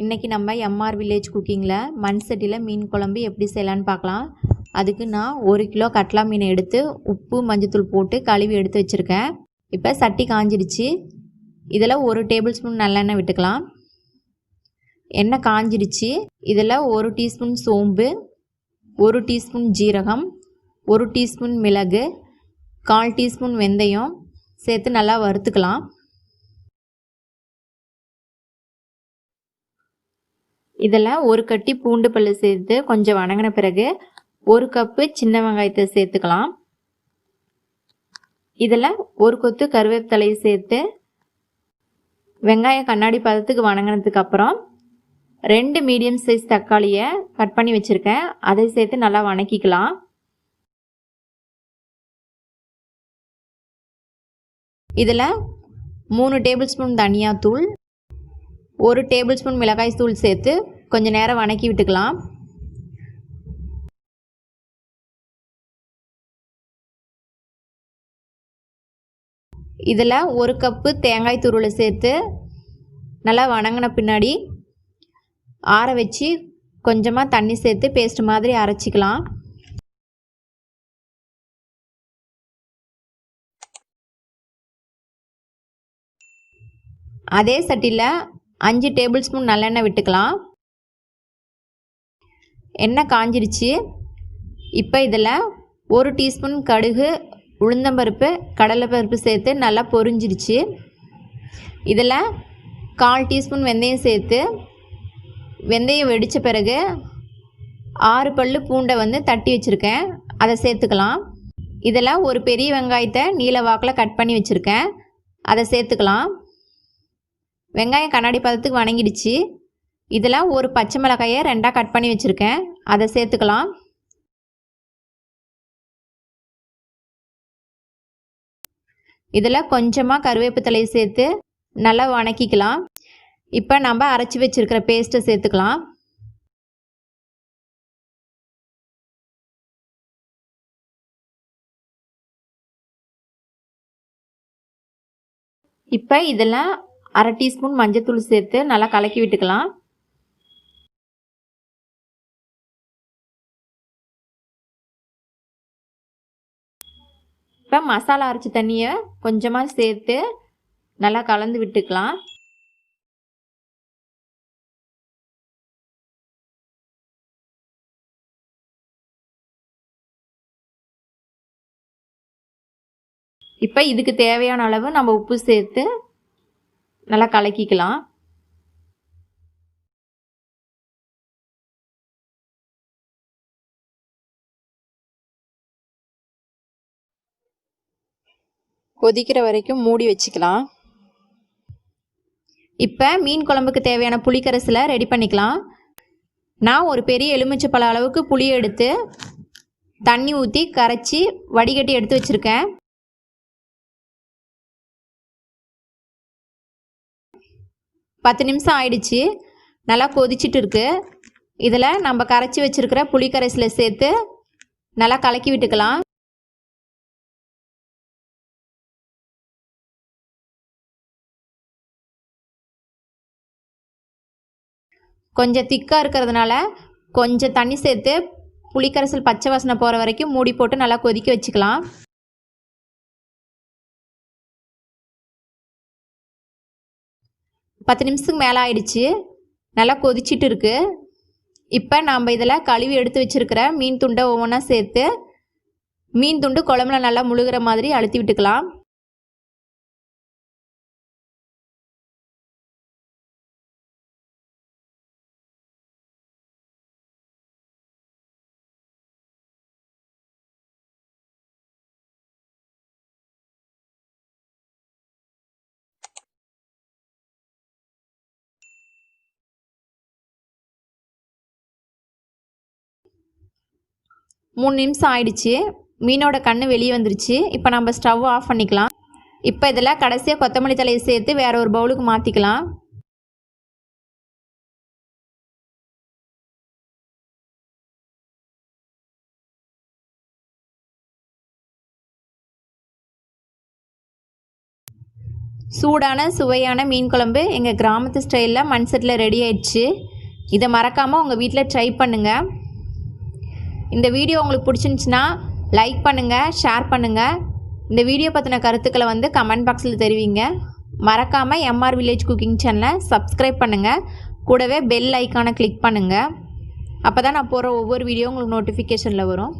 இன்றைக்கி நம்ம MR village குக்கிங்கில் மண் சட்டியில் மீன் குழம்பு எப்படி செய்யலான்னு பார்க்கலாம். அதுக்கு நான் 1 கிலோ கட்லா மீனை எடுத்து உப்பு மஞ்சத்தூள் போட்டு கழுவி எடுத்து வச்சுருக்கேன். இப்போ சட்டி காஞ்சிடுச்சு. இதில் 1 டேபிள் ஸ்பூன் நல்லெண்ணெய் விட்டுக்கலாம். எண்ணெய் காஞ்சிடுச்சு. இதில் 1 டீஸ்பூன் சோம்பு, 1 டீஸ்பூன் ஜீரகம், 1 டீஸ்பூன் மிளகு, 1/4 டீஸ்பூன் வெந்தயம் சேர்த்து நல்லா வறுத்துக்கலாம். இதில் 1 கட்டி பூண்டு பல்லு சேர்த்து கொஞ்சம் வணங்கின பிறகு 1 கப்பு சின்ன வெங்காயத்தை சேர்த்துக்கலாம். இதில் 1 கொத்து கருவேப்பிலையை சேர்த்து வெங்காயம் கண்ணாடி பதத்துக்கு வணங்கினதுக்கு அப்புறம் 2 மீடியம் சைஸ் தக்காளியை கட் பண்ணி வச்சுருக்கேன். அதை சேர்த்து நல்லா வணக்கிக்கலாம். இதில் 3 டேபிள் ஸ்பூன் தனியாத்தூள், 1 டேபிள் ஸ்பூன் மிளகாய் தூள் சேர்த்து கொஞ்சம் நேரம் வணக்கி விட்டுக்கலாம். இதில் 1 கப்பு தேங்காய் துருவலை சேர்த்து நல்லா வணங்கின பின்னாடி ஆற வச்சு கொஞ்சமாக தண்ணி சேர்த்து பேஸ்ட் மாதிரி அரைச்சிக்கலாம். அதே சட்டியில் 5 டேபிள் ஸ்பூன் நல்லெண்ணெய் விட்டுக்கலாம். எண்ணெய் காஞ்சிடுச்சு. இப்போ இதில் 1 டீஸ்பூன் கடுகு, உளுந்தம்பருப்பு, கடலைப்பருப்பு சேர்த்து நல்லா பொரிஞ்சிடுச்சு. இதில் 1/4 டீஸ்பூன் வெந்தயம் சேர்த்து வெந்தயம் வெடித்த பிறகு 6 பல்லு பூண்டை தட்டி வச்சுருக்கேன், அதை சேர்த்துக்கலாம். இதில் ஒரு பெரிய வெங்காயத்தை நீல வாக்கில் கட் பண்ணி வச்சுருக்கேன், அதை சேர்த்துக்கலாம். வெங்காயம் கண்ணாடி பதத்துக்கு வணங்கிடுச்சு. இதில் ஒரு பச்சை மிளகாயை 2ஆக கட் பண்ணி வச்சுருக்கேன், அதை சேர்த்துக்கலாம். இதில் கொஞ்சமாக கருவேப்பிலையை சேர்த்து நல்லா வணக்கிக்கலாம். இப்போ நம்ம அரைச்சி வச்சுருக்கிற பேஸ்ட்டை சேர்த்துக்கலாம். இப்போ இதில் 1/2 டீஸ்பூன் மஞ்சத்தூள் சேர்த்து நல்லா கலக்கி விட்டுக்கலாம். இப்போ மசாலா அரைச்ச தண்ணியை கொஞ்சமாக சேர்த்து நல்லா கலந்து விட்டுக்கலாம். இப்போ இதுக்கு தேவையான அளவு நம்ம உப்பு சேர்த்து நல்லா கலக்கிக்கலாம். கொதிக்கிற வரைக்கும் மூடி வச்சுக்கலாம். இப்போ மீன் குழம்புக்கு தேவையான புளிக்கரைசலை ரெடி பண்ணிக்கலாம். நான் ஒரு பெரிய எலுமிச்சைப்பழ அளவுக்கு புளியை எடுத்து தண்ணி ஊற்றி கரைச்சி வடிகட்டி எடுத்து வச்சுருக்கேன். பத்து நிமிஷம் ஆயிடுச்சு. நல்லா கொதிச்சிட்டு இருக்கு. இதில் நம்ம கரைச்சி வச்சுருக்கிற புளிக்கரைசலை சேர்த்து நல்லா கலக்கி விட்டுக்கலாம். கொஞ்சம் திக்காக இருக்கிறதுனால கொஞ்சம் தண்ணி சேர்த்து புளிக்கரைசல் பச்சை வாசனை போகிற வரைக்கும் மூடி போட்டு நல்லா கொதிக்க வச்சுக்கலாம். பத்து நிமிஷத்துக்கு மேலே ஆயிடுச்சு. நல்லா கொதிச்சிட்டு இருக்கு. இப்போ நம்ம இதில் கழுவி எடுத்து வச்சுருக்கிற மீன் துண்டை ஒவ்வொன்றா சேர்த்து மீன் துண்டு குழம்புல நல்லா முழுகிற மாதிரி அழுத்தி விட்டுக்கலாம். மூணு நிமிஷம் ஆயிடுச்சு. மீனோட கண்ணு வெளியே வந்துருச்சு. இப்போ நம்ம ஸ்டவ் ஆஃப் பண்ணிக்கலாம். இப்போ இதில் கடைசியாக கொத்தமல்லி தலையை சேர்த்து வேற ஒரு பவுலுக்கு மாற்றிக்கலாம். சூடான சுவையான மீன் குழம்பு எங்கள் கிராமத்து ஸ்டைலில் மண் சட்டியில் ரெடி ஆயிடுச்சு. இதை மறக்காமல் உங்கள் வீட்டில் ட்ரை பண்ணுங்கள். இந்த வீடியோ உங்களுக்கு பிடிச்சிருந்துச்சின்னா லைக் பண்ணுங்கள், ஷேர் பண்ணுங்கள். இந்த வீடியோ பற்றின கருத்துக்களை வந்து கமெண்ட் பாக்ஸில் தெரிவிங்க. மறக்காமல் எம்ஆர் வில்லேஜ் குக்கிங் சேனலை சப்ஸ்கிரைப் பண்ணுங்கள். கூடவே பெல் ஐக்கானை கிளிக் பண்ணுங்கள். அப்போ தான் நான் போகிற ஒவ்வொரு வீடியோ உங்களுக்கு நோட்டிஃபிகேஷனில் வரும்.